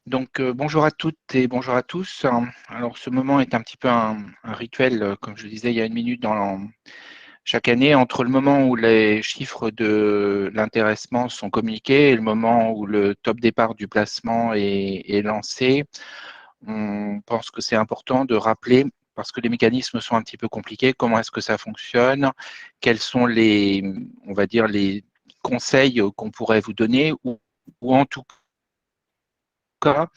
Bonjour à toutes et bonjour à tous. Alors, ce moment est un petit peu un rituel, comme je le disais il y a une minute, chaque année, entre le moment où les chiffres de l'intéressement sont communiqués et le moment où le top départ du placement est lancé. On pense que c'est important de rappeler, parce que les mécanismes sont un petit peu compliqués, comment est-ce que ça fonctionne, quels sont on va dire, les conseils qu'on pourrait vous donner, ou en tout cas,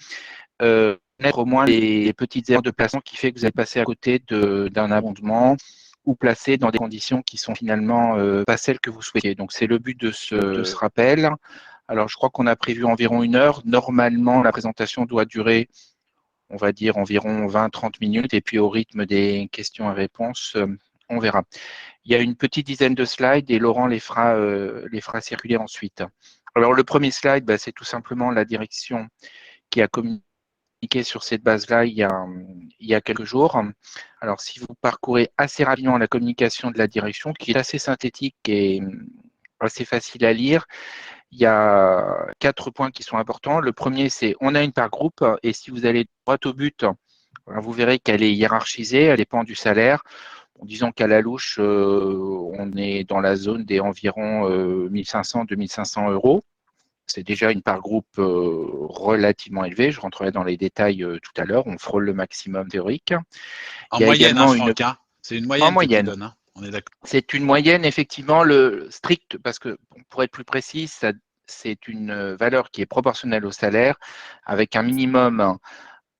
connaître au moins les petites erreurs de placement qui fait que vous êtes passé à côté d'un abondement ou placé dans des conditions qui sont finalement pas celles que vous souhaitiez. Donc, c'est le but de ce rappel. Alors, je crois qu'on a prévu environ 1 heure. Normalement, la présentation doit durer, on va dire, environ 20-30 minutes. Et puis, au rythme des questions et réponses, on verra. Il y a une petite dizaine de slides et Laurent les fera circuler ensuite. Alors, le premier slide, c'est tout simplement la direction qui a communiqué sur cette base-là il y a quelques jours. Alors, si vous parcourez assez rapidement la communication de la direction, qui est assez synthétique et assez facile à lire, il y a 4 points qui sont importants. Le premier, c'est on a une part groupe et si vous allez droit au but, vous verrez qu'elle est hiérarchisée, elle dépend du salaire. Disons qu'à la louche, on est dans la zone des environ 1500-2500 euros. C'est déjà une part groupe relativement élevée. Je rentrerai dans les détails tout à l'heure. On frôle le maximum théorique. En Il y a moyenne, hein, également une Franck, hein. C'est une en moyenne que tu moyenne. donnes, hein. On est d'accord. C'est une moyenne, effectivement, le strict, parce que pour être plus précis, c'est une valeur qui est proportionnelle au salaire, avec un minimum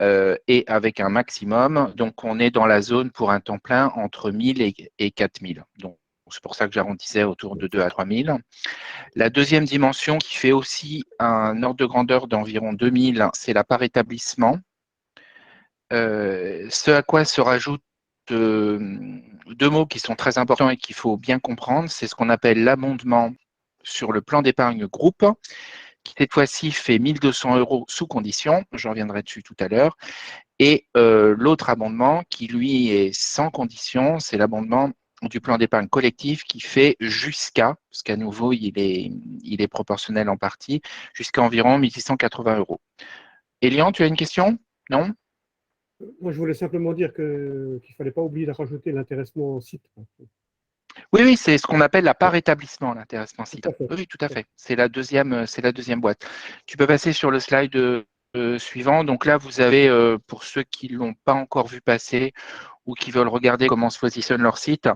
et avec un maximum. Donc, on est dans la zone pour un temps plein entre 1000 et 4000. Donc, c'est pour ça que j'arrondissais autour de 2 à 3000. La deuxième dimension qui fait aussi un ordre de grandeur d'environ 2000, c'est la part établissement. Ce à quoi se rajoutent deux mots qui sont très importants et qu'il faut bien comprendre, c'est ce qu'on appelle l'abondement sur le plan d'épargne groupe, qui cette fois-ci fait 1200 euros sous condition, je reviendrai dessus tout à l'heure, et l'autre abondement qui lui est sans condition, c'est l'abondement du plan d'épargne collectif qui fait jusqu'à, parce qu'à nouveau il est proportionnel en partie, jusqu'à environ 1680 euros. Elian, tu as une question? Non? Moi, je voulais simplement dire qu'il ne fallait pas oublier de rajouter l'intéressement en site. Oui, oui, c'est ce qu'on appelle la part établissement, l'intéressement Tout site. à fait. Oui, oui, tout à fait. C'est la deuxième boîte. Tu peux passer sur le slide suivant. Donc là, vous avez, pour ceux qui ne l'ont pas encore vu passer ou qui veulent regarder comment se positionne leur site,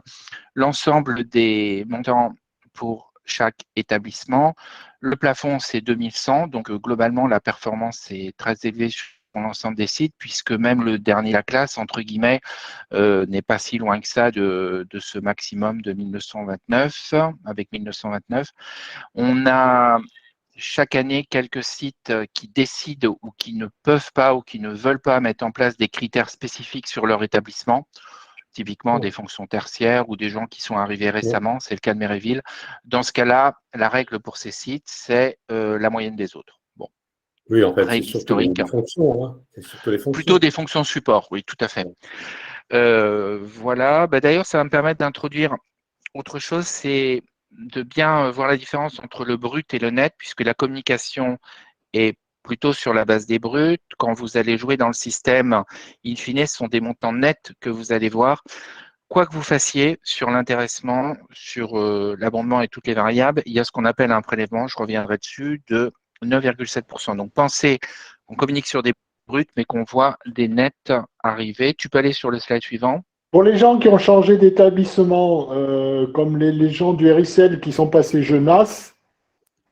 l'ensemble des montants pour chaque établissement. Le plafond, c'est 2100. Donc, globalement, la performance est très élevée sur l'ensemble des sites, puisque même le dernier la classe, entre guillemets, n'est pas si loin que ça de ce maximum de 1929, avec 1929. On a chaque année quelques sites qui décident ou qui ne peuvent pas ou qui ne veulent pas mettre en place des critères spécifiques sur leur établissement, typiquement des Ouais. fonctions tertiaires ou des gens qui sont arrivés Ouais. récemment, c'est le cas de Méréville. Dans ce cas-là, la règle pour ces sites, c'est la moyenne des autres. Bon, Oui, en fait, c'est règle surtout historique. les fonctions, hein. C'est surtout les Plutôt fonctions. des fonctions support, oui, tout à fait. Voilà. D'ailleurs, ça va me permettre d'introduire autre chose, c'est de bien voir la différence entre le brut et le net, puisque la communication est plutôt sur la base des bruts. Quand vous allez jouer dans le système, in fine, ce sont des montants nets que vous allez voir. Quoi que vous fassiez sur l'intéressement, sur l'abondement et toutes les variables, il y a ce qu'on appelle un prélèvement, je reviendrai dessus, de 9,7%. Donc pensez qu'on communique sur des bruts, mais qu'on voit des nets arriver. Tu peux aller sur le slide suivant. Pour les gens qui ont changé d'établissement, comme les gens du RICL qui sont passés Genasse,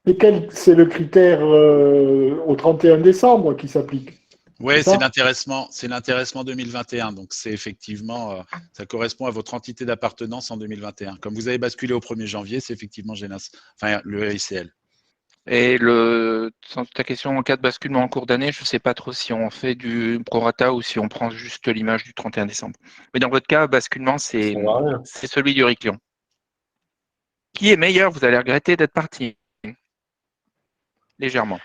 c'est le critère au 31 décembre qui s'applique. Oui, C'est ça c'est l'intéressement 2021. Donc, c'est effectivement, ça correspond à votre entité d'appartenance en 2021. Comme vous avez basculé au 1er janvier, c'est effectivement Genas, enfin le RICL. Et sans ta question, en cas de basculement en cours d'année, je ne sais pas trop si on fait du prorata ou si on prend juste l'image du 31 décembre. Mais dans votre cas, basculement, c'est Ça va rien. celui du Riclion. Qui est meilleur? Vous allez regretter d'être parti. Légèrement.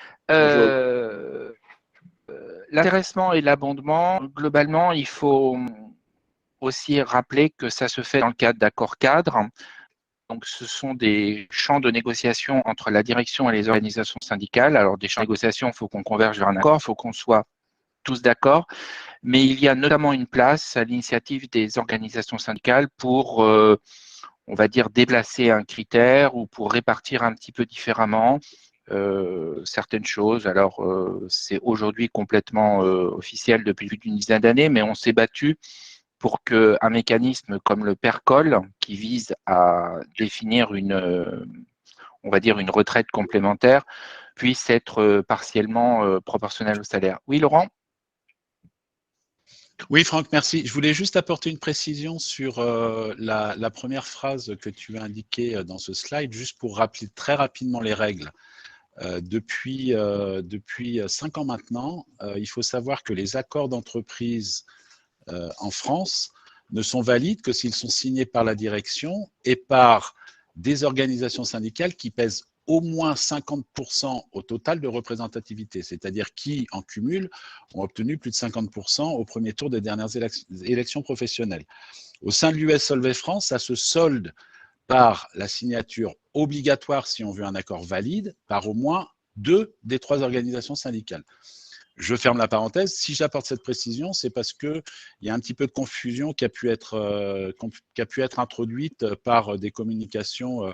L'intéressement et l'abondement, globalement, il faut aussi rappeler que ça se fait dans le cadre d'accords cadres. Donc, ce sont des champs de négociation entre la direction et les organisations syndicales. Alors, des champs de négociation, il faut qu'on converge vers un accord, il faut qu'on soit tous d'accord, mais il y a notamment une place à l'initiative des organisations syndicales pour, on va dire, déplacer un critère ou pour répartir un petit peu différemment certaines choses. Alors, c'est aujourd'hui complètement officiel depuis plus d'une dizaine d'années, mais on s'est battu pour qu'un mécanisme comme le PERCOL, qui vise à définir on va dire, une retraite complémentaire, puisse être partiellement proportionnel au salaire. Oui, Laurent? Oui, Franck, merci. Je voulais juste apporter une précision sur la première phrase que tu as indiquée dans ce slide, juste pour rappeler très rapidement les règles. Depuis 5 ans maintenant, il faut savoir que les accords d'entreprise en France ne sont valides que s'ils sont signés par la direction et par des organisations syndicales qui pèsent au moins 50% au total de représentativité, c'est-à-dire qui, en cumul, ont obtenu plus de 50% au premier tour des dernières élections professionnelles. Au sein de l'US Solvay France, ça se solde par la signature obligatoire, si on veut un accord valide, par au moins 2 des 3 organisations syndicales. Je ferme la parenthèse. Si j'apporte cette précision, c'est parce qu'il y a un petit peu de confusion qui a pu être introduite par des communications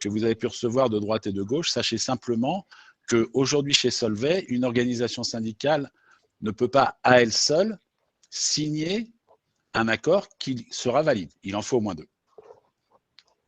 que vous avez pu recevoir de droite et de gauche. Sachez simplement qu'aujourd'hui, chez Solvay, une organisation syndicale ne peut pas, à elle seule, signer un accord qui sera valide. Il en faut au moins 2.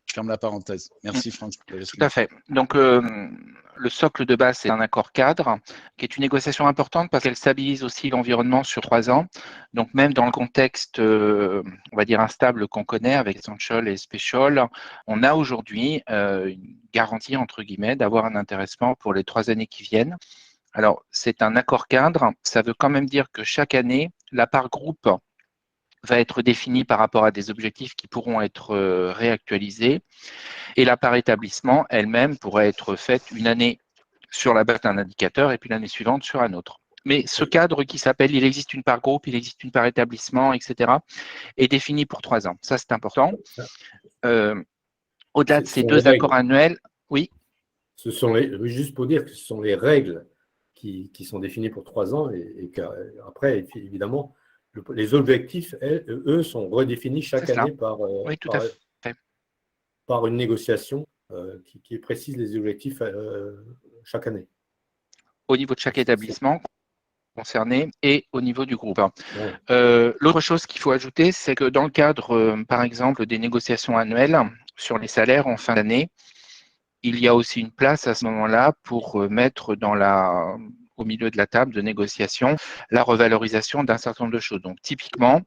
Je ferme la parenthèse. Merci, Franck. Tout à fait. Donc, le socle de base, c'est un accord cadre, qui est une négociation importante parce qu'elle stabilise aussi l'environnement sur 3 ans. Donc, même dans le contexte, on va dire, instable qu'on connaît avec Essential et Special, on a aujourd'hui une garantie, entre guillemets, d'avoir un intéressement pour les 3 années qui viennent. Alors, c'est un accord cadre. Ça veut quand même dire que chaque année, la part groupe va être définie par rapport à des objectifs qui pourront être réactualisés. Et la part établissement elle-même pourrait être faite une année sur la base d'un indicateur et puis l'année suivante sur un autre. Mais ce cadre qui s'appelle il existe une part groupe, il existe une part établissement, etc., est défini pour 3 ans. Ça, c'est important. Au-delà de ces 2 accords annuels, oui. Juste pour dire que ce sont les règles qui sont définies pour 3 ans et qu'après, évidemment, les objectifs, eux, sont redéfinis chaque année oui, tout à fait. par une négociation qui précise les objectifs chaque année. Au niveau de chaque établissement concerné et au niveau du groupe. Ouais. L'autre chose qu'il faut ajouter, c'est que dans le cadre, par exemple, des négociations annuelles sur les salaires en fin d'année, il y a aussi une place à ce moment-là pour mettre au milieu de la table de négociation la revalorisation d'un certain nombre de choses. Donc, typiquement,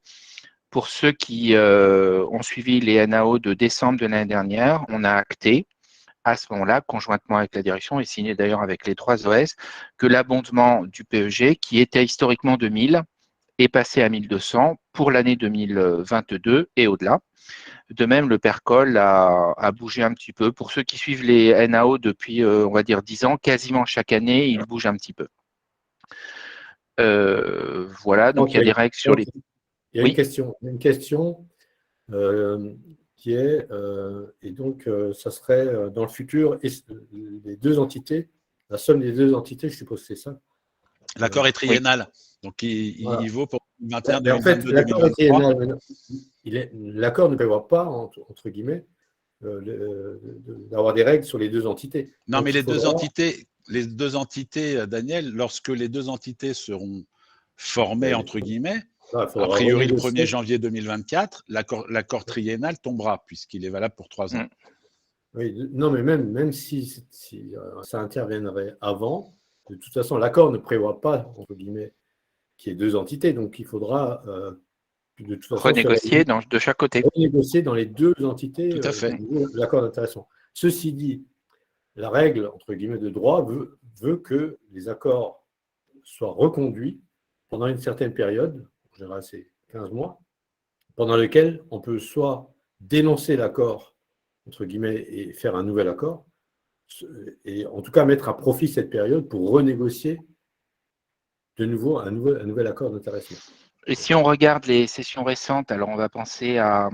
pour ceux qui ont suivi les NAO de décembre de l'année dernière, on a acté à ce moment-là, conjointement avec la direction, et signé d'ailleurs avec les 3 OS, que l'abondement du PEG, qui était historiquement de 1000, est passé à 1200 pour l'année 2022 et au-delà. De même, le PERCOL a bougé un petit peu. Pour ceux qui suivent les NAO depuis, on va dire, 10 ans, quasiment chaque année, il bouge un petit peu. Voilà, donc il y a des règles sur les… Il y a une question qui est, et donc ça serait dans le futur, les 2 entités, la somme des 2 entités, je suppose que c'est ça. L'accord est triennal, donc il vaut pour 2021, 2022, en fait, 2023. L'accord ne prévoit pas, entre guillemets, d'avoir des règles sur les 2 entités. Non, donc, mais les deux entités, Daniel, lorsque les 2 entités seront formées, entre guillemets, a priori le 1er janvier 2024, l'accord triennal tombera, puisqu'il est valable pour 3 ans. Oui, non, mais même si ça interviendrait avant, de toute façon, l'accord ne prévoit pas, entre guillemets, qu'il y ait 2 entités. Donc, il faudra de toute façon renégocier de chaque côté. Renégocier dans les 2 entités l'accord d'intéressement. Ceci dit, la règle, entre guillemets, de droit veut que les accords soient reconduits pendant une certaine période, en général c'est 15 mois, pendant lequel on peut soit dénoncer l'accord, entre guillemets, et faire un nouvel accord, et en tout cas mettre à profit cette période pour renégocier de nouveau un nouvel accord d'intéressement. Et si on regarde les sessions récentes, alors on va penser à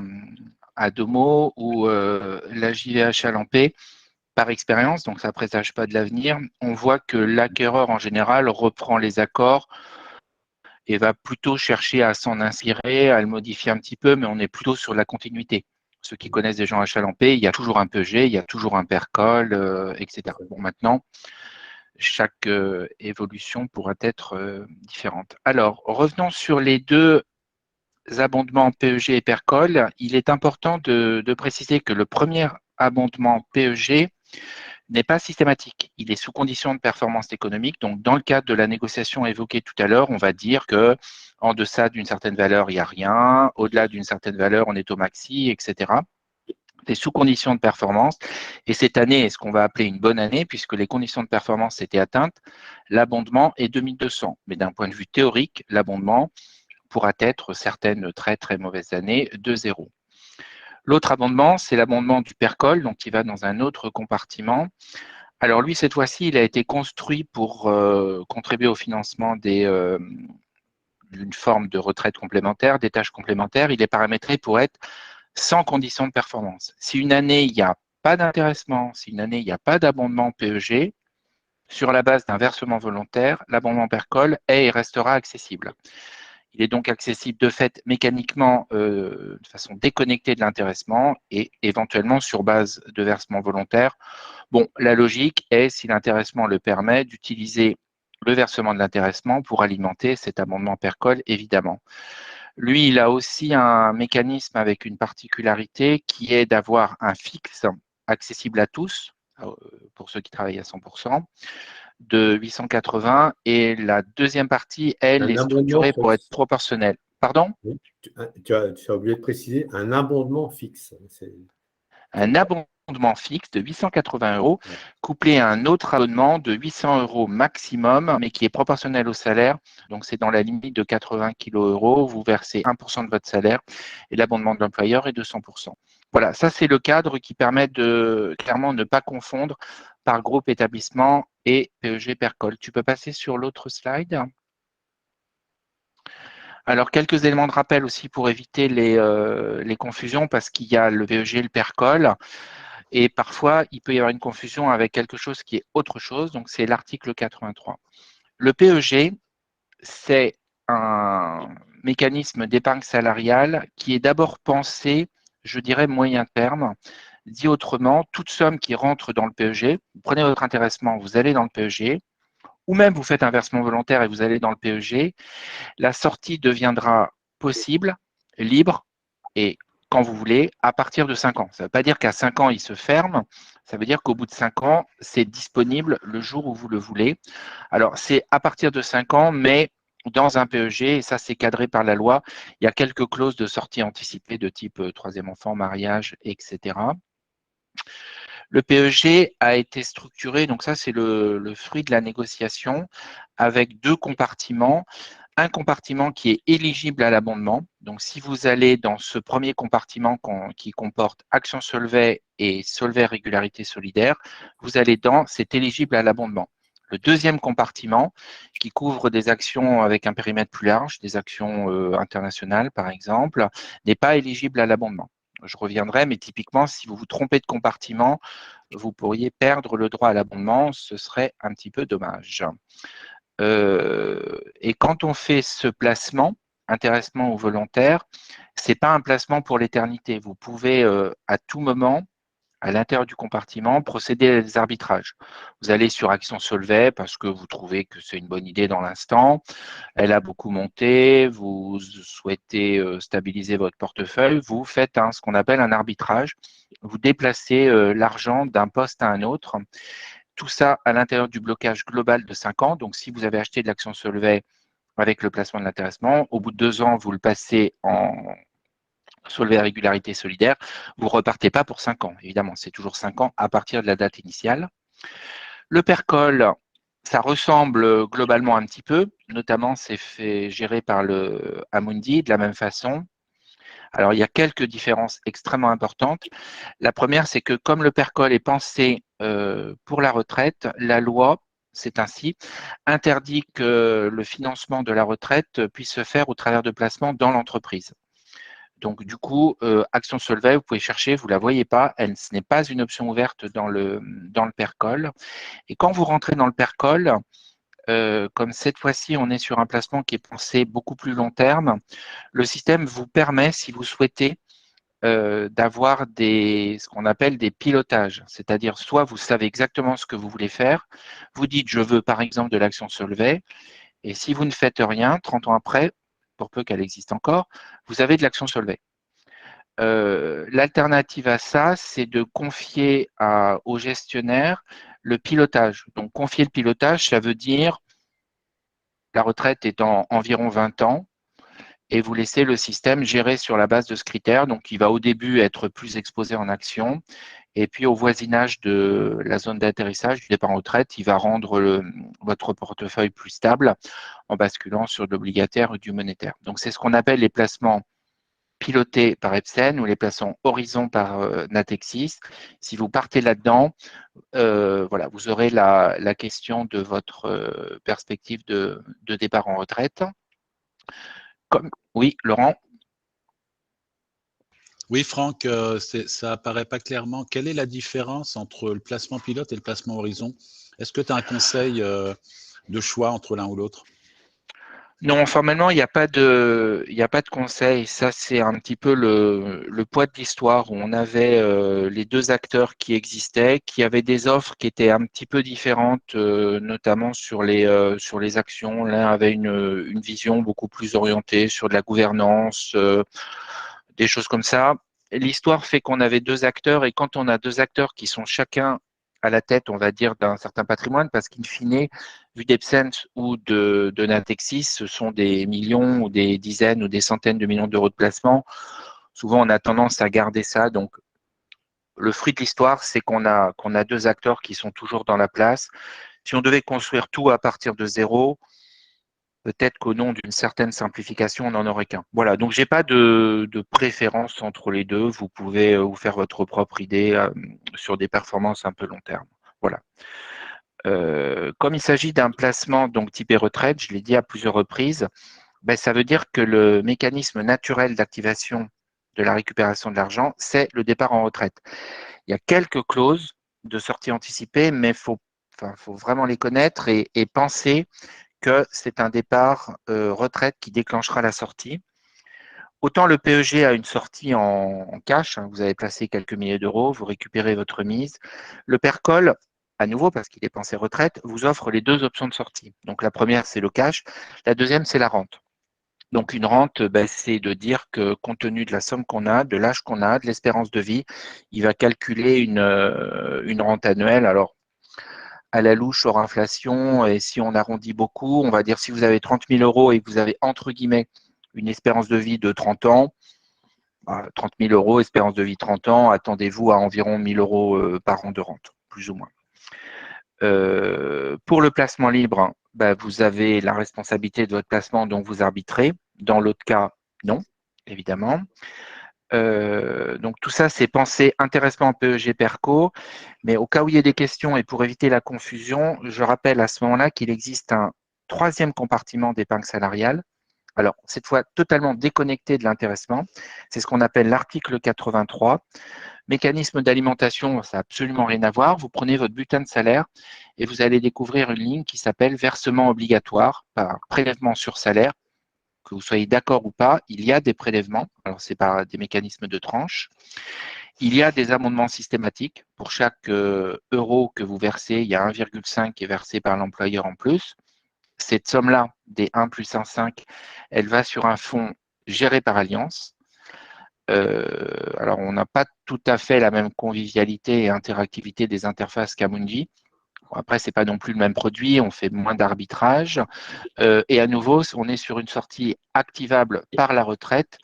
à Domo ou la JVH à Lampé, par expérience, donc ça ne présage pas de l'avenir, on voit que l'acquéreur en général reprend les accords et va plutôt chercher à s'en inspirer, à le modifier un petit peu, mais on est plutôt sur la continuité. Ceux qui connaissent des gens à Chalampé, il y a toujours un PEG, il y a toujours un percol, etc. Bon, maintenant, chaque évolution pourra être différente. Alors, revenons sur les deux abondements PEG et percol. Il est important de préciser que le premier abondement PEG n'est pas systématique. Il est sous condition de performance économique. Donc, dans le cadre de la négociation évoquée tout à l'heure, on va dire que en deçà d'une certaine valeur, il n'y a rien. Au-delà d'une certaine valeur, on est au maxi, etc. C'est sous condition de performance. Et cette année est ce qu'on va appeler une bonne année, puisque les conditions de performance étaient atteintes. L'abondement est 2200. Mais d'un point de vue théorique, l'abondement pourra être certaines très, très mauvaises années de 0. L'autre abondement, c'est l'abondement du percol, donc qui va dans un autre compartiment. Alors lui, cette fois-ci, il a été construit pour contribuer au financement d'une forme de retraite complémentaire, des tâches complémentaires. Il est paramétré pour être sans condition de performance. Si une année, il n'y a pas d'intéressement, si une année, il n'y a pas d'abondement PEG, sur la base d'un versement volontaire, l'abondement percol est et restera accessible. Il est donc accessible de fait mécaniquement de façon déconnectée de l'intéressement et éventuellement sur base de versement volontaire. Bon, la logique est, si l'intéressement le permet, d'utiliser le versement de l'intéressement pour alimenter cet abondement percol, évidemment. Lui, il a aussi un mécanisme avec une particularité qui est d'avoir un fixe accessible à tous, pour ceux qui travaillent à 100%, de 880 et la deuxième partie, elle, est structurée pour être proportionnelle. Pardon ? Oui, tu as oublié de préciser un abondement fixe. Un abondement fixe de 880 €, couplé à un autre abonnement de 800 € maximum, mais qui est proportionnel au salaire. Donc, c'est dans la limite de 80 kg. Vous versez 1% de votre salaire et l'abondement de l'employeur est de 100%. Voilà, ça, c'est le cadre qui permet de clairement ne pas confondre par groupe établissement et PEG percol. Tu peux passer sur l'autre slide. Alors, quelques éléments de rappel aussi pour éviter les confusions, parce qu'il y a le PEG et le percol. Et parfois, il peut y avoir une confusion avec quelque chose qui est autre chose. Donc, c'est l'article 83. Le PEG, c'est un mécanisme d'épargne salariale qui est d'abord pensé, je dirais, moyen terme. Dit autrement, toute somme qui rentre dans le PEG, vous prenez votre intéressement, vous allez dans le PEG, ou même vous faites un versement volontaire et vous allez dans le PEG, la sortie deviendra possible, libre et quand vous voulez, à partir de 5 ans. Ça ne veut pas dire qu'à 5 ans, il se ferme. Ça veut dire qu'au bout de 5 ans, c'est disponible le jour où vous le voulez. Alors, c'est à partir de 5 ans, mais dans un PEG, et ça, c'est cadré par la loi, il y a quelques clauses de sortie anticipée de type troisième enfant, mariage, etc. Le PEG a été structuré, donc ça, c'est le fruit de la négociation, avec deux compartiments. Un compartiment qui est éligible à l'abondement. Donc, si vous allez dans ce premier compartiment qui comporte Action Solvay et Solvay Régularité Solidaire, vous allez dans, c'est éligible à l'abondement. Le deuxième compartiment, qui couvre des actions avec un périmètre plus large, des actions internationales par exemple, n'est pas éligible à l'abondement. Je reviendrai, mais typiquement, si vous vous trompez de compartiment, vous pourriez perdre le droit à l'abondement. Ce serait un petit peu dommage. Et quand on fait ce placement, intéressement ou volontaire, ce n'est pas un placement pour l'éternité. Vous pouvez à tout moment, à l'intérieur du compartiment, procéder à des arbitrages. Vous allez sur Action Solvay parce que vous trouvez que c'est une bonne idée dans l'instant. Elle a beaucoup monté, vous souhaitez stabiliser votre portefeuille. Vous faites ce qu'on appelle un arbitrage. Vous déplacez l'argent d'un poste à un autre. Tout ça à l'intérieur du blocage global de 5 ans. Donc, si vous avez acheté de l'action Solvay avec le placement de l'intéressement, au bout de 2 ans, vous le passez en Solvay à régularité solidaire, vous ne repartez pas pour 5 ans. Évidemment, c'est toujours 5 ans à partir de la date initiale. Le percol, ça ressemble globalement un petit peu, notamment c'est géré par le Amundi de la même façon. Alors, il y a quelques différences extrêmement importantes. La première, c'est que comme le percol est pensé pour la retraite, la loi, c'est ainsi, interdit que le financement de la retraite puisse se faire au travers de placements dans l'entreprise. Donc, du coup, Action Solvay, vous pouvez chercher, vous ne la voyez pas, ce n'est pas une option ouverte dans le PERCOL. Et quand vous rentrez dans le PERCOL, comme cette fois-ci, on est sur un placement qui est pensé beaucoup plus long terme, le système vous permet, si vous souhaitez, d'avoir ce qu'on appelle des pilotages. C'est-à-dire, soit vous savez exactement ce que vous voulez faire, vous dites, je veux par exemple de l'Action Solvay, et si vous ne faites rien, 30 ans après, pour peu qu'elle existe encore, vous avez de l'Action Solvay. L'alternative à ça, c'est de confier au gestionnaire le pilotage. Donc, confier le pilotage, ça veut dire la retraite est en environ 20 ans et vous laissez le système gérer sur la base de ce critère. Donc, il va au début être plus exposé en action et puis au voisinage de la zone d'atterrissage du départ en retraite, il va rendre votre portefeuille plus stable en basculant sur de l'obligataire ou du monétaire. Donc, c'est ce qu'on appelle les placements pilotés par Epsen ou les placements horizon par Natixis. Si vous partez là-dedans, voilà, vous aurez la question de votre perspective de départ en retraite. Oui, Laurent? Oui, Franck, ça apparaît pas clairement. Quelle est la différence entre le placement pilote et le placement horizon? Est-ce que tu as un conseil de choix entre l'un ou l'autre? Non, formellement, il n'y a pas de conseil. Ça, c'est un petit peu le poids de l'histoire où on avait les deux acteurs qui existaient, qui avaient des offres qui étaient un petit peu différentes, notamment sur les actions. L'un avait une vision beaucoup plus orientée sur de la gouvernance, des choses comme ça. L'histoire fait qu'on avait deux acteurs et quand on a deux acteurs qui sont chacun à la tête, on va dire, d'un certain patrimoine, parce qu'in fine, vu d'Epsen ou de Natixis, ce sont des millions ou des dizaines ou des centaines de millions d'euros de placement. Souvent, on a tendance à garder ça. Donc, le fruit de l'histoire, c'est qu'on a deux acteurs qui sont toujours dans la place. Si on devait construire tout à partir de zéro, peut-être qu'au nom d'une certaine simplification, on n'en aurait qu'un. Voilà, donc j'ai pas de préférence entre les deux. Vous pouvez vous faire votre propre idée sur des performances un peu long terme. Voilà. Comme il s'agit d'un placement donc typé retraite, je l'ai dit à plusieurs reprises, ben, ça veut dire que le mécanisme naturel d'activation de la récupération de l'argent, c'est le départ en retraite. Il y a quelques clauses de sortie anticipée, mais faut vraiment les connaître et penser que c'est un départ retraite qui déclenchera la sortie. Autant le PEG a une sortie en cash, hein, vous avez placé quelques milliers d'euros, vous récupérez votre mise. Le PERCOL, à nouveau, parce qu'il est pensé retraite, vous offre les deux options de sortie. Donc la première, c'est le cash, la deuxième, c'est la rente. Donc une rente, ben, c'est de dire que compte tenu de la somme qu'on a, de l'âge qu'on a, de l'espérance de vie, il va calculer une rente annuelle. Alors, à la louche hors inflation, et si on arrondit beaucoup, on va dire si vous avez 30 000 euros et que vous avez entre guillemets une espérance de vie de 30 ans, 30 000 euros, espérance de vie 30 ans, attendez-vous à environ 1 000 euros par an de rente, plus ou moins. Pour le placement libre, bah, vous avez la responsabilité de votre placement, donc vous arbitrez. Dans l'autre cas, non, évidemment. Donc tout ça, c'est pensé intéressement en PEG Perco, mais au cas où il y a des questions et pour éviter la confusion, je rappelle à ce moment-là qu'il existe un troisième compartiment d'épargne salariale. Alors, cette fois totalement déconnecté de l'intéressement. C'est ce qu'on appelle l'article 83. Mécanisme d'alimentation, ça n'a absolument rien à voir. Vous prenez votre bulletin de salaire et vous allez découvrir une ligne qui s'appelle versement obligatoire par prélèvement sur salaire. Que vous soyez d'accord ou pas, il y a des prélèvements. Alors, c'est par des mécanismes de tranche. Il y a des amendements systématiques. Pour chaque euro que vous versez, il y a 1,5 qui est versé par l'employeur en plus. Cette somme-là, des 1 plus 1,5, elle va sur un fonds géré par Allianz. Alors, on n'a pas tout à fait la même convivialité et interactivité des interfaces qu'Amundi. Bon, après, ce n'est pas non plus le même produit, on fait moins d'arbitrage. Et à nouveau, on est sur une sortie activable par la retraite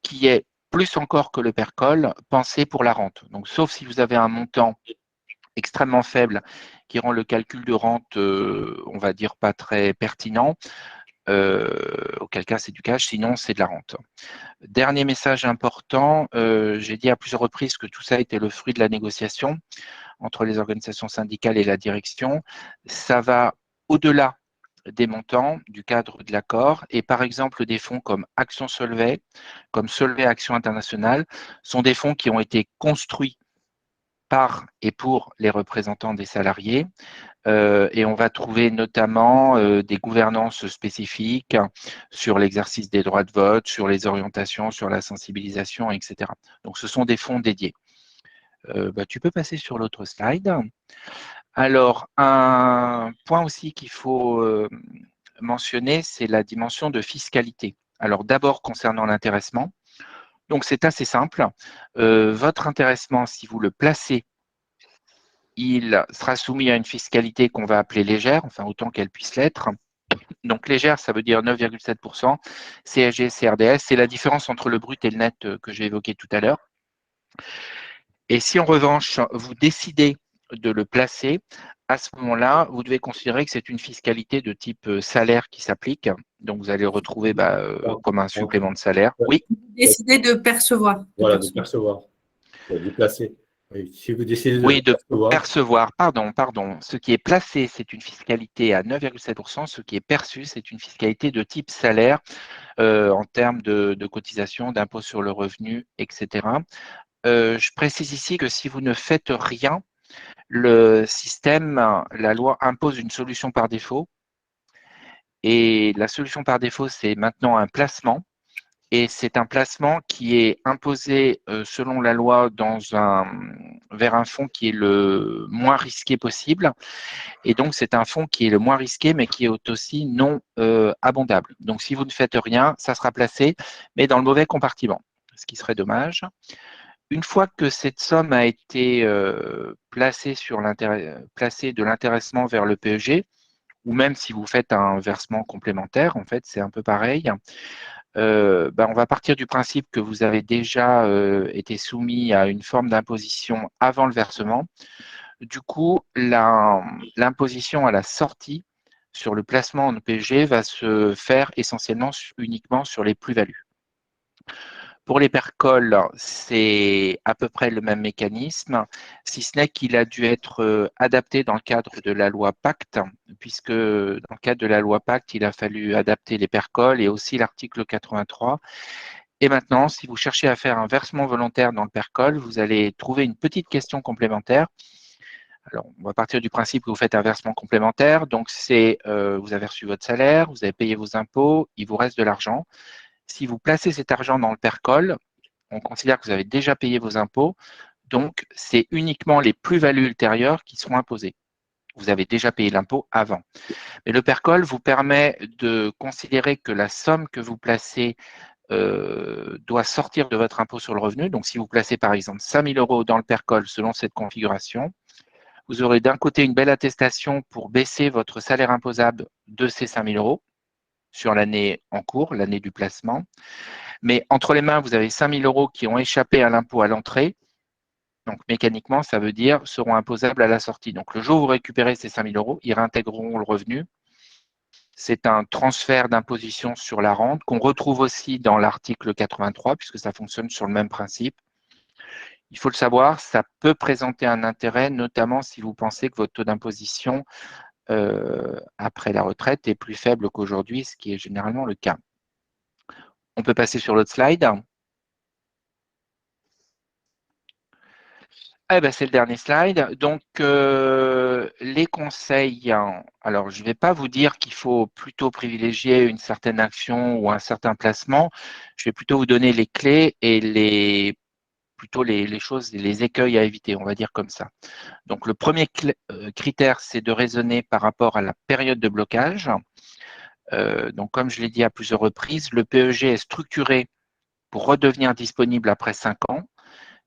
qui est plus encore que le PERCOL, pensé pour la rente. Donc, sauf si vous avez un montant extrêmement faible qui rend le calcul de rente, on va dire, pas très pertinent, auquel cas c'est du cash, sinon c'est de la rente. Dernier message important, j'ai dit à plusieurs reprises que tout ça était le fruit de la négociation entre les organisations syndicales et la direction. Ça va au-delà des montants du cadre de l'accord. Et par exemple, des fonds comme Action Solvay, comme Solvay Action Internationale, sont des fonds qui ont été construits par et pour les représentants des salariés. Et on va trouver notamment des gouvernances spécifiques sur l'exercice des droits de vote, sur les orientations, sur la sensibilisation, etc. Donc, ce sont des fonds dédiés. Tu peux passer sur l'autre slide. Alors, un point aussi qu'il faut mentionner, c'est la dimension de fiscalité. Alors, d'abord, concernant l'intéressement. Donc, c'est assez simple. Votre intéressement, si vous le placez, il sera soumis à une fiscalité qu'on va appeler légère, enfin autant qu'elle puisse l'être. Donc, légère, ça veut dire 9,7%. CSG, CRDS, c'est la différence entre le brut et le net que j'ai évoqué tout à l'heure. Et si en revanche, vous décidez de le placer, à ce moment-là, vous devez considérer que c'est une fiscalité de type salaire qui s'applique. Donc, vous allez le retrouver comme un supplément de salaire. Oui. Décider de percevoir. Voilà, de percevoir, de placer. Oui, si vous décidez de Oui, de percevoir. percevoir. Pardon. Ce qui est placé, c'est une fiscalité à 9,7%. Ce qui est perçu, c'est une fiscalité de type salaire en termes de cotisation, d'impôt sur le revenu, etc. Je précise ici que si vous ne faites rien, le système, la loi impose une solution par défaut. Et la solution par défaut, c'est maintenant un placement. Et c'est un placement qui est imposé selon la loi vers un fonds qui est le moins risqué possible. Et donc, c'est un fonds qui est le moins risqué, mais qui est aussi non abondable. Donc, si vous ne faites rien, ça sera placé, mais dans le mauvais compartiment, ce qui serait dommage. Une fois que cette somme a été placée de l'intéressement vers le PEG, ou même si vous faites un versement complémentaire, en fait, c'est un peu pareil, on va partir du principe que vous avez déjà été soumis à une forme d'imposition avant le versement. Du coup, l'imposition à la sortie sur le placement en PEG va se faire essentiellement uniquement sur les plus-values. Pour les percols, c'est à peu près le même mécanisme, si ce n'est qu'il a dû être adapté dans le cadre de la loi Pacte, puisque dans le cadre de la loi Pacte, il a fallu adapter les percols et aussi l'article 83. Et maintenant, si vous cherchez à faire un versement volontaire dans le percol, vous allez trouver une petite question complémentaire. Alors, on va partir du principe que vous faites un versement complémentaire. Donc, vous avez reçu votre salaire, vous avez payé vos impôts, il vous reste de l'argent. Si vous placez cet argent dans le percol, on considère que vous avez déjà payé vos impôts, donc c'est uniquement les plus-values ultérieures qui seront imposées. Vous avez déjà payé l'impôt avant. Mais le percol vous permet de considérer que la somme que vous placez doit sortir de votre impôt sur le revenu. Donc, si vous placez par exemple 5 000 € dans le percol selon cette configuration, vous aurez d'un côté une belle attestation pour baisser votre salaire imposable de ces 5 000 € sur l'année en cours, l'année du placement. Mais entre les mains, vous avez 5 000 € qui ont échappé à l'impôt à l'entrée. Donc, mécaniquement, ça veut dire seront imposables à la sortie. Donc, le jour où vous récupérez ces 5 000 €, ils réintégreront le revenu. C'est un transfert d'imposition sur la rente qu'on retrouve aussi dans l'article 83, puisque ça fonctionne sur le même principe. Il faut le savoir, ça peut présenter un intérêt, notamment si vous pensez que votre taux d'imposition après la retraite est plus faible qu'aujourd'hui, ce qui est généralement le cas. On peut passer sur l'autre slide. C'est le dernier slide. Donc, les conseils. Alors, je ne vais pas vous dire qu'il faut plutôt privilégier une certaine action ou un certain placement. Je vais plutôt vous donner les clés et plutôt les choses, les écueils à éviter, on va dire comme ça. Donc, le premier critère, c'est de raisonner par rapport à la période de blocage. Donc, comme je l'ai dit à plusieurs reprises, le PEG est structuré pour redevenir disponible après 5 ans.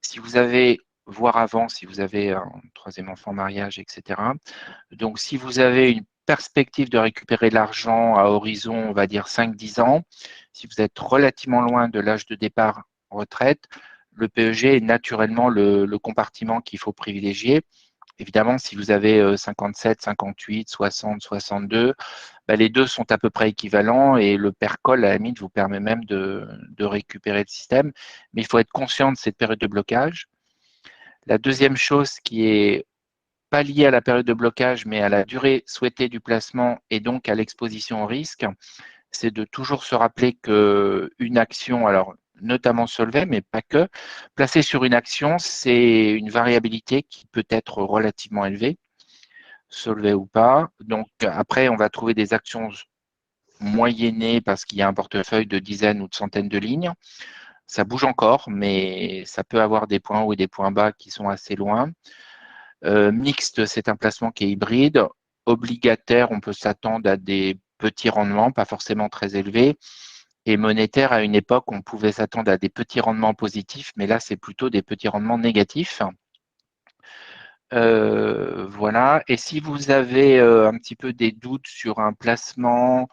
Si vous avez, voire avant, si vous avez un troisième enfant, mariage, etc. Donc, si vous avez une perspective de récupérer l'argent à horizon, on va dire 5-10 ans, si vous êtes relativement loin de l'âge de départ en retraite, le PEG est naturellement le compartiment qu'il faut privilégier. Évidemment, si vous avez 57, 58, 60, 62, les deux sont à peu près équivalents et le percol, à la limite, vous permet même de récupérer le système. Mais il faut être conscient de cette période de blocage. La deuxième chose qui est pas lié à la période de blocage, mais à la durée souhaitée du placement et donc à l'exposition au risque, c'est de toujours se rappeler qu'une action, alors notamment Solvay, mais pas que, placée sur une action, c'est une variabilité qui peut être relativement élevée, Solvay ou pas. Donc après, on va trouver des actions moyennées parce qu'il y a un portefeuille de dizaines ou de centaines de lignes. Ça bouge encore, mais ça peut avoir des points hauts et des points bas qui sont assez loin. Mixte, c'est un placement qui est hybride. Obligataire, on peut s'attendre à des petits rendements, pas forcément très élevés. Et monétaire, à une époque, on pouvait s'attendre à des petits rendements positifs, mais là, c'est plutôt des petits rendements négatifs. Voilà. Et si vous avez un petit peu des doutes sur un placement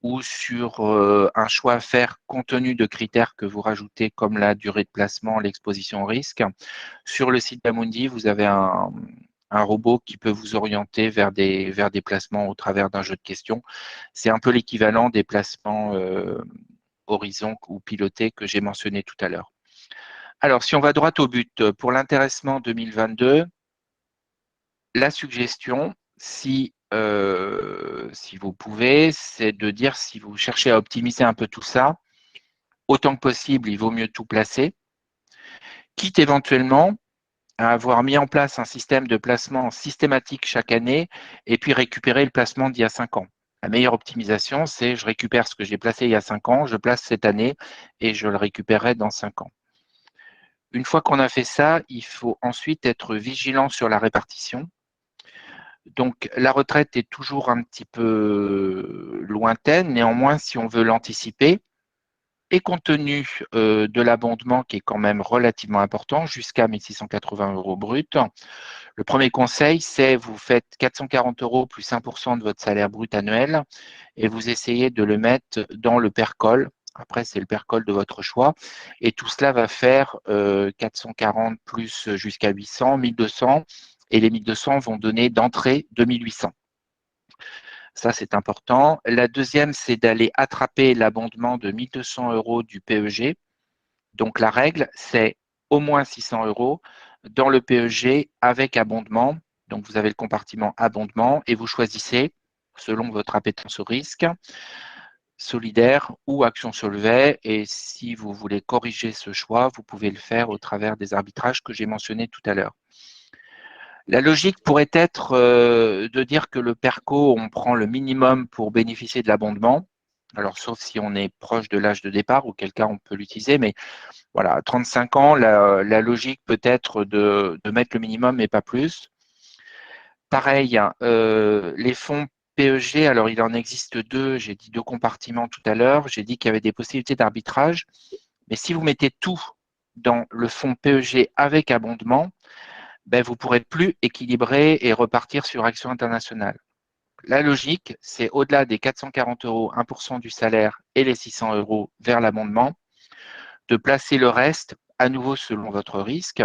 ou sur un choix à faire compte tenu de critères que vous rajoutez comme la durée de placement, l'exposition au risque, sur le site d'Amundi, vous avez un robot qui peut vous orienter vers des placements au travers d'un jeu de questions. C'est un peu l'équivalent des placements horizon ou pilotés que j'ai mentionné tout à l'heure. Alors, si on va droit au but, pour l'intéressement 2022, la suggestion, si vous pouvez, c'est de dire si vous cherchez à optimiser un peu tout ça, autant que possible, il vaut mieux tout placer, quitte éventuellement à avoir mis en place un système de placement systématique chaque année et puis récupérer le placement d'il y a 5 ans. La meilleure optimisation, c'est je récupère ce que j'ai placé il y a 5 ans, je place cette année et je le récupérerai dans 5 ans. Une fois qu'on a fait ça, il faut ensuite être vigilant sur la répartition. Donc, la retraite est toujours un petit peu lointaine. Néanmoins, si on veut l'anticiper, et compte tenu de l'abondement qui est quand même relativement important, jusqu'à 1 680 € brut, le premier conseil, c'est vous faites 440 € plus 1% de votre salaire brut annuel et vous essayez de le mettre dans le PERCOL. Après, c'est le PERCOL de votre choix. Et tout cela va faire 440 plus jusqu'à 800, 1200. Et les 1200 vont donner d'entrée 2800. Ça, c'est important. La deuxième, c'est d'aller attraper l'abondement de 1200 € du PEG. Donc, la règle, c'est au moins 600 € dans le PEG avec abondement. Donc, vous avez le compartiment abondement et vous choisissez, selon votre appétence au risque, solidaire ou action Solvay. Et si vous voulez corriger ce choix, vous pouvez le faire au travers des arbitrages que j'ai mentionnés tout à l'heure. La logique pourrait être de dire que le PERCO, on prend le minimum pour bénéficier de l'abondement. Alors, sauf si on est proche de l'âge de départ, auquel cas on peut l'utiliser. Mais voilà, à 35 ans, la logique peut être de mettre le minimum et pas plus. Pareil, les fonds PEG, alors il en existe deux. J'ai dit 2 compartiments tout à l'heure. J'ai dit qu'il y avait des possibilités d'arbitrage. Mais si vous mettez tout dans le fonds PEG avec abondement, ben, vous ne pourrez plus équilibrer et repartir sur Action Internationale. La logique, c'est au-delà des 440 €, 1% du salaire et les 600 € vers l'abondement, de placer le reste à nouveau selon votre risque,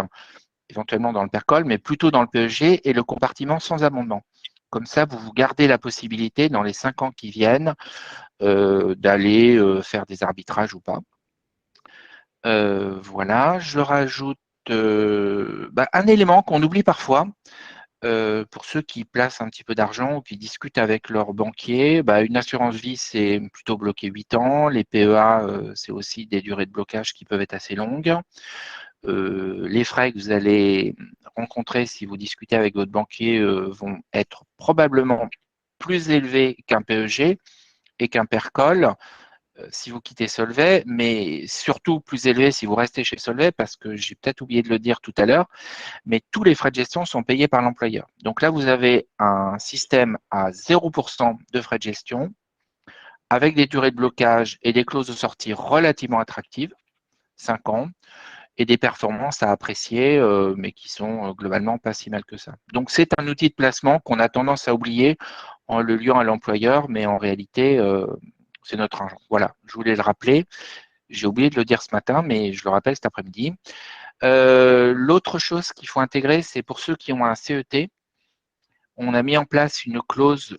éventuellement dans le PERCOL, mais plutôt dans le PEG et le compartiment sans abondement. Comme ça, vous gardez la possibilité dans les 5 ans qui viennent d'aller faire des arbitrages ou pas. Voilà, je rajoute un élément qu'on oublie parfois, pour ceux qui placent un petit peu d'argent ou qui discutent avec leur banquier. Une assurance vie, c'est plutôt bloqué 8 ans. Les PEA, c'est aussi des durées de blocage qui peuvent être assez longues. Les frais que vous allez rencontrer si vous discutez avec votre banquier vont être probablement plus élevés qu'un PEG et qu'un PERCOL si vous quittez Solvay, mais surtout plus élevé si vous restez chez Solvay, parce que j'ai peut-être oublié de le dire tout à l'heure, mais tous les frais de gestion sont payés par l'employeur. Donc là, vous avez un système à 0% de frais de gestion, avec des durées de blocage et des clauses de sortie relativement attractives, 5 ans, et des performances à apprécier, mais qui sont globalement pas si mal que ça. Donc c'est un outil de placement qu'on a tendance à oublier en le liant à l'employeur, mais en réalité, c'est notre argent. Voilà, je voulais le rappeler. J'ai oublié de le dire ce matin, mais je le rappelle cet après-midi. L'autre chose qu'il faut intégrer, c'est pour ceux qui ont un CET, on a mis en place une clause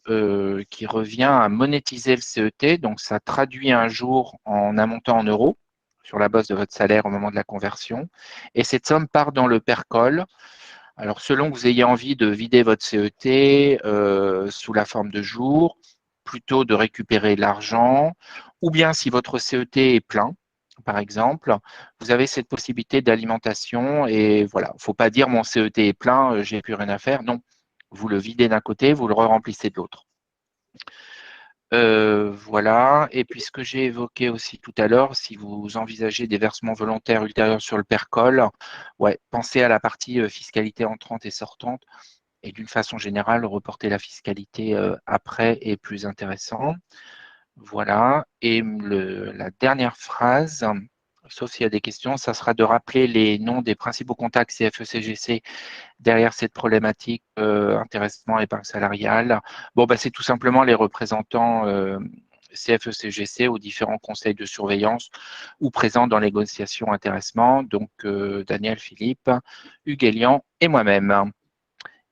qui revient à monétiser le CET. Donc, ça traduit un jour en un montant en euros sur la base de votre salaire au moment de la conversion. Et cette somme part dans le PERCOL Alors, selon que vous ayez envie de vider votre CET sous la forme de jours, plutôt de récupérer l'argent, ou bien si votre CET est plein, par exemple, vous avez cette possibilité d'alimentation et voilà, il ne faut pas dire mon CET est plein, j'ai plus rien à faire. Non, vous le videz d'un côté, vous le remplissez de l'autre. Voilà, et puis ce que j'ai évoqué aussi tout à l'heure, si vous envisagez des versements volontaires ultérieurs sur le PERCOL, ouais, pensez à la partie fiscalité entrante et sortante, et d'une façon générale, reporter la fiscalité après est plus intéressant. Voilà, et la dernière phrase, sauf s'il y a des questions, ça sera de rappeler les noms des principaux contacts CFE-CGC derrière cette problématique intéressement épargne salariale. Bon, bah, c'est tout simplement les représentants CFE-CGC aux différents conseils de surveillance ou présents dans les négociations intéressement, donc Daniel, Philippe, Hugues Elian et moi-même.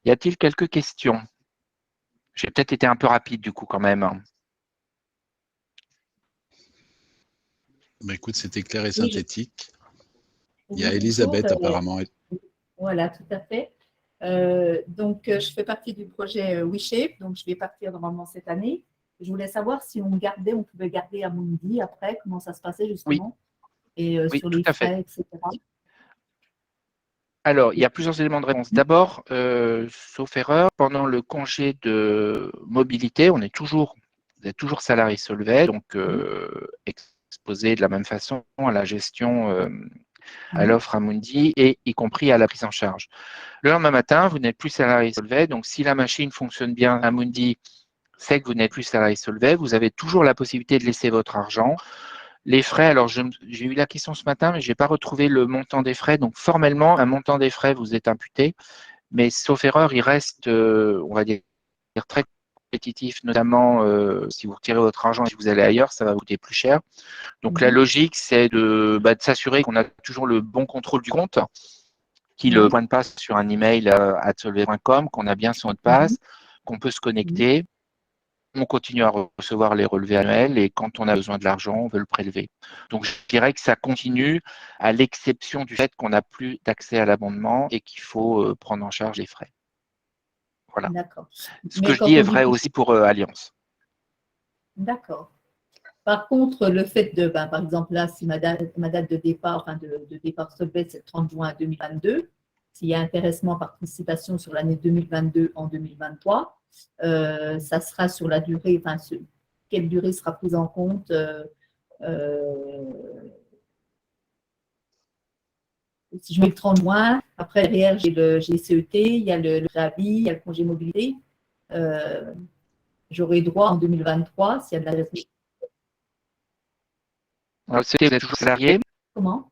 Y a-t-il quelques questions? J'ai peut-être été un peu rapide du coup quand même. Bah, écoute, c'était clair et synthétique. Oui. Il y a Elisabeth apparemment. Voilà, tout à fait. Donc, je fais partie du projet WeShape, donc je vais partir normalement cette année. Je voulais savoir si on pouvait garder Amundi après, comment ça se passait justement, et Oui, sur tout les à fait. frais, etc. Alors, il y a plusieurs éléments de réponse. D'abord, sauf erreur, pendant le congé de mobilité, vous êtes toujours salarié Solvay, donc exposé de la même façon à la gestion, à l'offre Amundi, et y compris à la prise en charge. Le lendemain matin, vous n'êtes plus salarié Solvay, donc si la machine fonctionne bien, Amundi sait que vous n'êtes plus salarié Solvay, vous avez toujours la possibilité de laisser votre argent. Les frais, alors j'ai eu la question ce matin, mais je n'ai pas retrouvé le montant des frais. Donc formellement, un montant des frais vous est imputé, mais sauf erreur, il reste, on va dire, très compétitif, notamment si vous retirez votre argent et si vous allez ailleurs, ça va vous coûter plus cher. Donc la logique, c'est de s'assurer qu'on a toujours le bon contrôle du compte, qu'il ne pointe pas sur un email à solvay.com, qu'on a bien son mot de passe, qu'on peut se connecter. On continue à recevoir les relevés annuels et quand on a besoin de l'argent, on veut le prélever. Donc, je dirais que ça continue à l'exception du fait qu'on n'a plus d'accès à l'abondement et qu'il faut prendre en charge les frais. Voilà. D'accord. Ce que je dis est vrai aussi pour Alliance. D'accord. Par contre, le fait de, par exemple, là, si ma date de départ, enfin de départ Solvay, c'est le 30 juin 2022, s'il y a intéressement participation sur l'année 2022 en 2023, ça sera sur la durée, enfin, quelle durée sera prise en compte si je mets le 30 juin, après derrière j'ai le CET, il y a le préavis, il y a le congé mobilité, j'aurai droit en 2023 s'il y a de la Alors, vous êtes toujours salarié. Comment?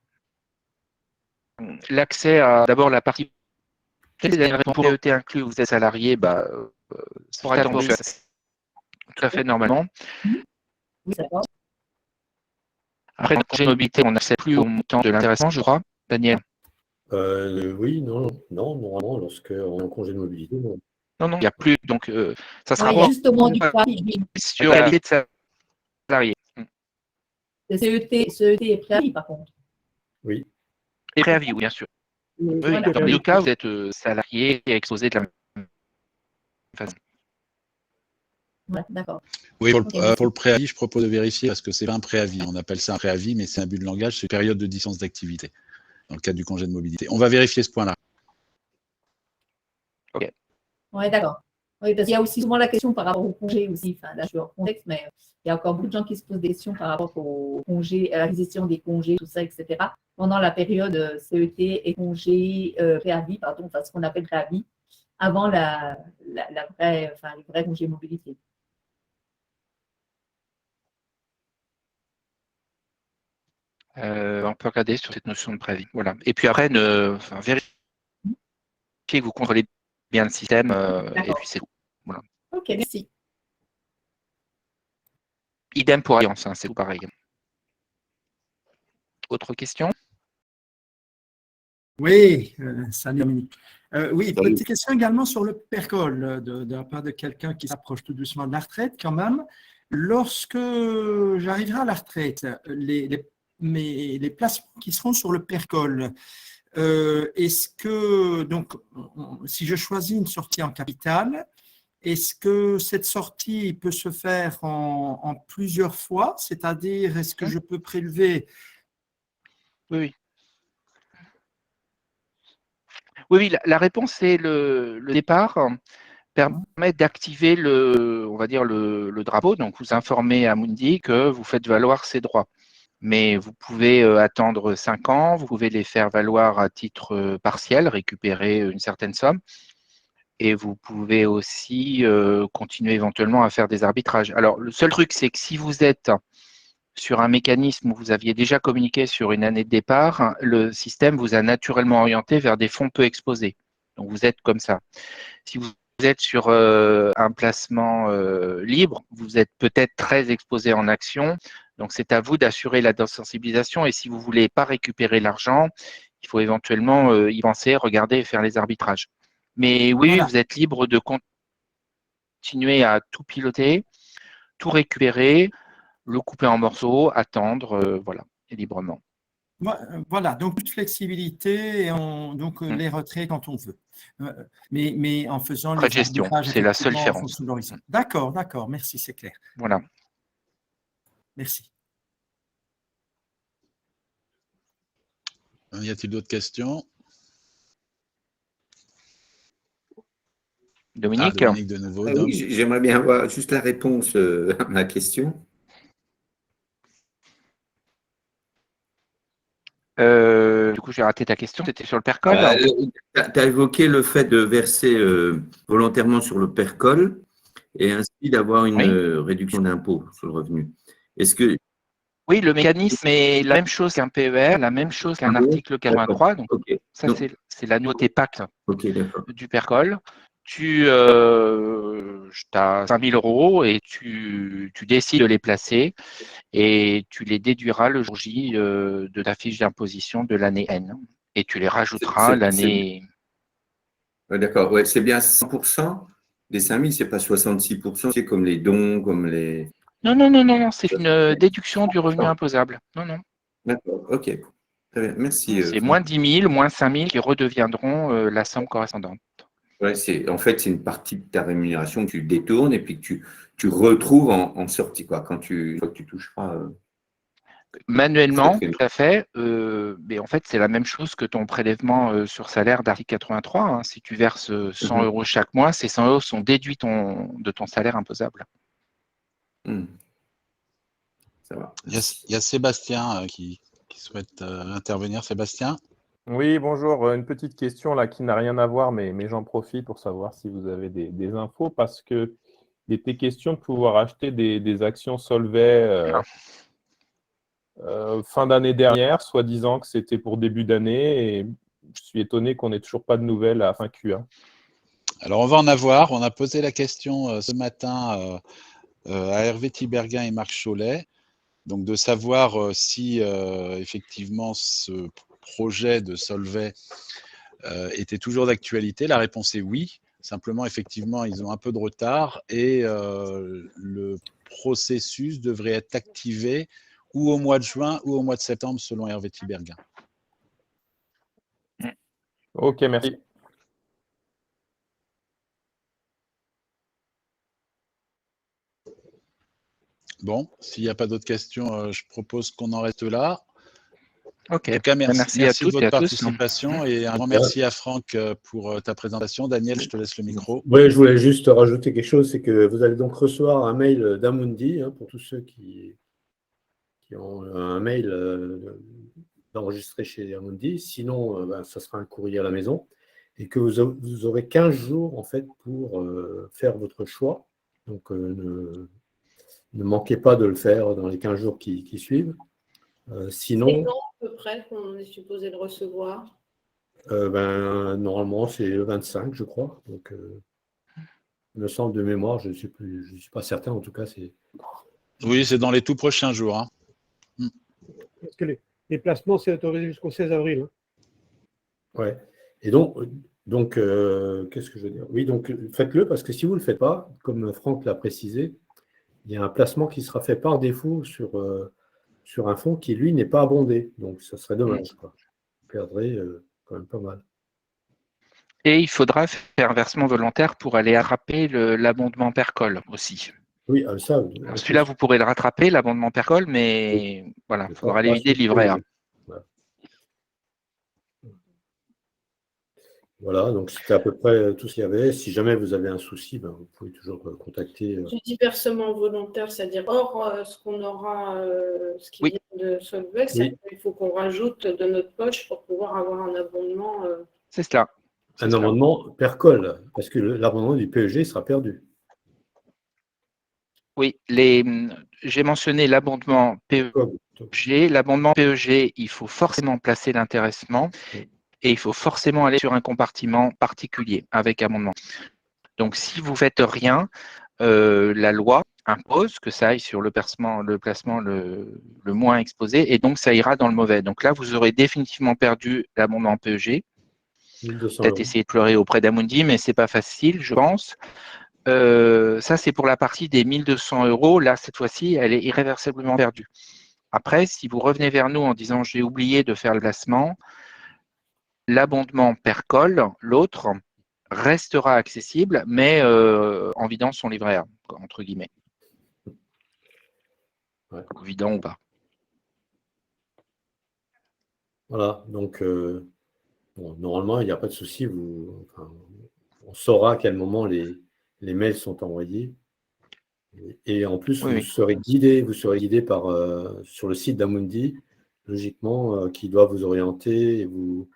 L'accès à d'abord la partie pour CET inclus, vous êtes salarié, ça pourra tomber tout à fait normalement. Oui, d'accord. Après, le congé de mobilité, on n'accède plus au montant de l'intéressement, je crois. Daniel? Oui, non, normalement, lorsqu'on est en congé de mobilité, non. Non, il n'y a plus. Donc, ça sera justement du préavis. Sur la liste de salariés. Le CET et préavis, par contre. Oui. Et préavis, oui, bien sûr. Oui, Voilà. dans les deux cas, vous êtes salarié et exposé de la même façon. Ouais, d'accord. Oui, pour le préavis, je propose de vérifier parce que c'est pas un préavis. On appelle ça un préavis, mais c'est un but de langage, c'est une période de licence d'activité dans le cadre du congé de mobilité. On va vérifier ce point-là. Ok. Oui, d'accord. Oui, parce qu'il y a aussi souvent la question par rapport au congé aussi. Enfin, là, je suis hors contexte, mais il y a encore beaucoup de gens qui se posent des questions par rapport au congé, à la gestion des congés, tout ça, etc. Pendant la période CET et congé préavis, pardon, enfin, ce qu'on appelle préavis, avant le vrai congé mobilité. On peut regarder sur cette notion de préavis. Voilà. Et puis après, vérifiez que vous contrôlez bien le système et puis c'est tout. Voilà. Ok, merci. Idem pour Alliance, c'est tout pareil. Autre question? Oui, salut Dominique. Oui, petite question également sur le PERCOL de la part de quelqu'un qui s'approche tout doucement de la retraite quand même. Lorsque j'arriverai à la retraite, les placements qui seront sur le PERCOL, est-ce que, donc, si je choisis une sortie en capital, est-ce que cette sortie peut se faire en plusieurs fois? C'est-à-dire, est-ce que je peux prélever? Oui. Oui, la réponse, c'est le départ permet d'activer on va dire le drapeau. Donc, vous informez Amundi que vous faites valoir ses droits. Mais vous pouvez attendre 5 ans, vous pouvez les faire valoir à titre partiel, récupérer une certaine somme. Et vous pouvez aussi continuer éventuellement à faire des arbitrages. Alors, le seul truc, c'est que si vous êtes sur un mécanisme où vous aviez déjà communiqué sur une année de départ, le système vous a naturellement orienté vers des fonds peu exposés. Donc, vous êtes comme ça. Si vous êtes sur un placement libre, vous êtes peut-être très exposé en actions. Donc, c'est à vous d'assurer la sensibilisation. Et si vous ne voulez pas récupérer l'argent, il faut éventuellement y penser, regarder et faire les arbitrages. Mais oui, Voilà. vous êtes libre de continuer à tout piloter, tout récupérer, le couper en morceaux, attendre, voilà, et librement. Voilà, donc toute flexibilité et donc les retraits quand on veut. Mais en faisant Frais les de gestion, arbitrages c'est la seule effectivement en différence. fonction de l'horizon. D'accord, merci, c'est clair. Voilà. Merci. Y a-t-il d'autres questions? Dominique, Dominique de nouveau. Oui, j'aimerais bien avoir juste la réponse à ma question. du coup, j'ai raté ta question. C'était sur le PERCOL. Tu as évoqué le fait de verser volontairement sur le PERCOL et ainsi d'avoir une réduction d'impôt sur le revenu. Est-ce que… Oui, le mécanisme est la même chose qu'un PER, la même chose qu'un article 83. Donc, ça, c'est la nouveauté PACT du PERCOL. Tu as 5 000 € et tu décides de les placer et tu les déduiras le jour J de ta fiche d'imposition de l'année N. Et tu les rajouteras l'année… D'accord, ouais, c'est bien 100% des 5 000, c'est pas 66%, c'est comme les dons, comme les… Non, c'est une déduction du revenu imposable. Non. D'accord, ok. Très bien, merci. C'est moins 10 000, moins 5 000 qui redeviendront la somme correspondante. Ouais, en fait, c'est une partie de ta rémunération que tu détournes et puis que tu retrouves en sortie, quoi, quand tu toucheras. Manuellement, tout à fait. Mais en fait, c'est la même chose que ton prélèvement sur salaire d'article 83. Hein. Si tu verses 100 € chaque mois, ces 100 € sont déduits de ton salaire imposable. Ça va. Il y a Sébastien qui souhaite intervenir. Sébastien? Oui, bonjour. Une petite question là qui n'a rien à voir, mais j'en profite pour savoir si vous avez des infos, parce qu'il était question de pouvoir acheter des actions Solvay fin d'année dernière, soi-disant que c'était pour début d'année, et je suis étonné qu'on n'ait toujours pas de nouvelles à fin Q1. Alors, on va en avoir. On a posé la question ce matin à Hervé Tiberghien et Marc Chollet, donc de savoir si effectivement ce projet de Solvay était toujours d'actualité. La réponse est oui. Simplement, effectivement, ils ont un peu de retard et le processus devrait être activé ou au mois de juin ou au mois de septembre, selon Hervé Tiberghien. Ok, merci. Bon, s'il n'y a pas d'autres questions, je propose qu'on en reste là. Ok. En tout cas, merci à toutes de votre et à tous. participation et un grand merci à Franck pour ta présentation. Daniel, je te laisse le micro. Oui, je voulais juste rajouter quelque chose, c'est que vous allez donc recevoir un mail d'Amundi, pour tous ceux qui ont un mail d'enregistrer chez Amundi. Sinon, ça sera un courrier à la maison et que vous aurez 15 jours en fait pour faire votre choix. Donc, ne manquez pas de le faire dans les 15 jours qui suivent. Sinon, c'est quand à peu près qu'on est supposé le recevoir? Normalement, c'est le 25, je crois. Donc, il me semble de mémoire, je ne suis pas certain. En tout cas, c'est… Oui, c'est dans les tout prochains jours. Hein. Parce que les placements, c'est autorisé jusqu'au 16 avril. Hein. Ouais. Et donc qu'est-ce que je veux dire? Oui, donc faites-le, parce que si vous ne le faites pas, comme Franck l'a précisé, il y a un placement qui sera fait par défaut sur un fonds qui, lui, n'est pas abondé. Donc, ça serait dommage, quoi. Vous perdrez quand même pas mal. Et il faudra faire un versement volontaire pour aller attraper l'abondement PERCOL aussi. Oui, ça. Celui-là, vous pourrez le rattraper, l'abondement PERCOL, mais voilà, il faudra aller vider le livret A. Voilà, donc c'était à peu près tout ce qu'il y avait. Si jamais vous avez un souci, vous pouvez toujours contacter. Tu dis versement volontaire, c'est-à-dire hors ce qu'on aura, ce qui vient de Solvay, il faut qu'on rajoute de notre poche pour pouvoir avoir un abondement. C'est cela. Un abondement PERCOL, parce que l'abondement du PEG sera perdu. Oui, j'ai mentionné l'abondement PEG. L'abondement PEG, il faut forcément placer l'intéressement et il faut forcément aller sur un compartiment particulier avec abondement. Donc, si vous ne faites rien, la loi impose que ça aille sur le placement le moins exposé et donc ça ira dans le mauvais. Donc là, vous aurez définitivement perdu l'abondement PEG. Peut-être essayer de pleurer auprès d'Amundi, mais ce n'est pas facile, je pense. Ça, c'est pour la partie des 1 200 €. Là, cette fois-ci, elle est irréversiblement perdue. Après, si vous revenez vers nous en disant « j'ai oublié de faire le placement », l'abondement PERCOL, l'autre, restera accessible, mais en vidant son livret A, entre guillemets. Ouais. Vidant ou pas. Voilà, donc normalement, il n'y a pas de souci. On saura à quel moment les mails sont envoyés. Et en plus, vous serez guidé par, sur le site d'Amundi, logiquement, qui doit vous orienter et vous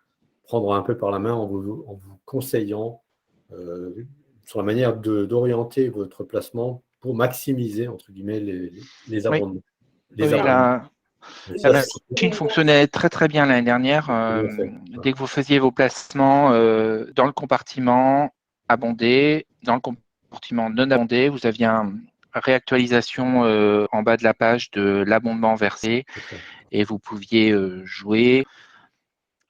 prendre un peu par la main en vous conseillant sur la manière d'orienter votre placement pour maximiser, entre guillemets, les abondements. La machine fonctionnait très très bien l'année dernière. Dès que vous faisiez vos placements dans le compartiment abondé, dans le compartiment non abondé, vous aviez une réactualisation en bas de la page de l'abondement versé et vous pouviez jouer.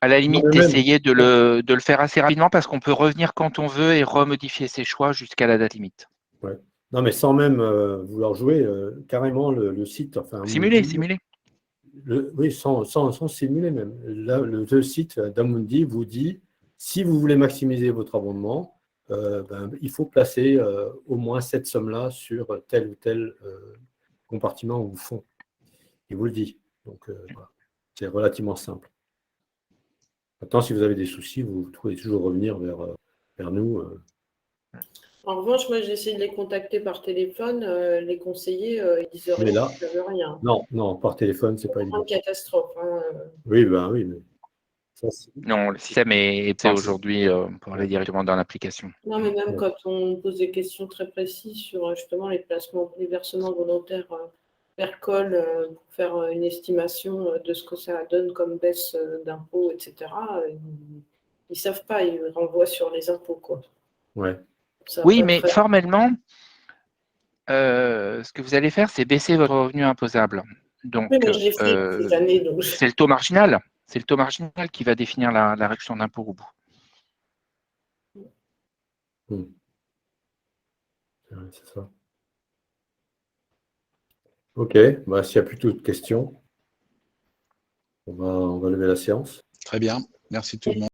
À la limite, d'essayer de le faire assez rapidement parce qu'on peut revenir quand on veut et remodifier ses choix jusqu'à la date limite. Ouais. Non, mais sans même vouloir jouer, carrément le site. Enfin, simuler. Oui, sans simuler même. Là, le site d'Amundi vous dit, si vous voulez maximiser votre abondement, il faut placer au moins cette somme-là sur tel ou tel compartiment ou fonds. Il vous le dit. Donc, voilà. C'est relativement simple. Maintenant, si vous avez des soucis, vous pouvez toujours revenir vers nous. En revanche, moi, j'ai essayé de les contacter par téléphone. Les conseillers, ils disent rien, là, ils ne savent rien. Non, par téléphone, c'est pas évident. C'est une catastrophe. Hein. Oui, mais non, le système est aujourd'hui pour aller directement dans l'application. Non, mais même quand on pose des questions très précises sur justement les versements volontaires PERCOL pour faire une estimation de ce que ça donne comme baisse d'impôts, etc., ils ne savent pas, ils renvoient sur les impôts, quoi. Ouais. Oui, mais formellement, ce que vous allez faire, c'est baisser votre revenu imposable. Donc, c'est le taux marginal. C'est le taux marginal qui va définir la réduction d'impôt au bout. C'est ça. Ok, s'il n'y a plus d'autres questions, on va lever la séance. Très bien, merci tout le monde.